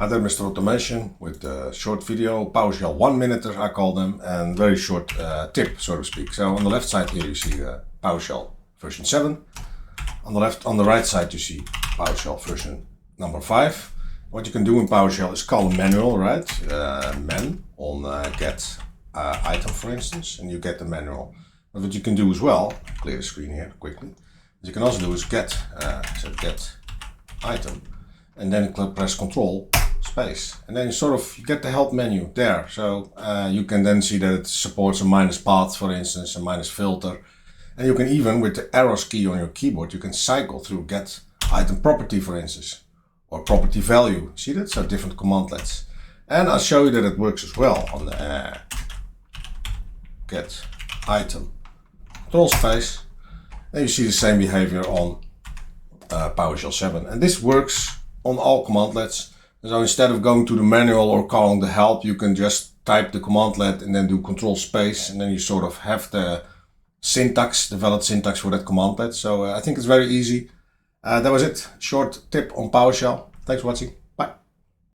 Hi there, Mr. Automation, with a short video, PowerShell 1-minuters I call them, and very short tip, so to speak. So on the left side here you see PowerShell version 7. On the right side you see PowerShell version number 5. What you can do in PowerShell is call a manual, right? Man on get item, for instance, and you get the manual. But what you can do as well, clear the screen here quickly. What you can also do is get item, and then press Control space, and then you get the help menu there. So you can then see that it supports a minus path, for instance, a minus filter, and you can even, with the arrows key on your keyboard, you can cycle through get item property, for instance, or property value. See that? So different commandlets. And I'll show you that it works as well on the get item control space. And you see the same behavior on PowerShell 7, and this works on all commandlets. So instead of going to the manual or calling the help, you can just type the commandlet and then do control space, and then you sort of have the syntax, the valid syntax for that commandlet. So I think it's very easy. That was it. Short tip on PowerShell. Thanks for watching.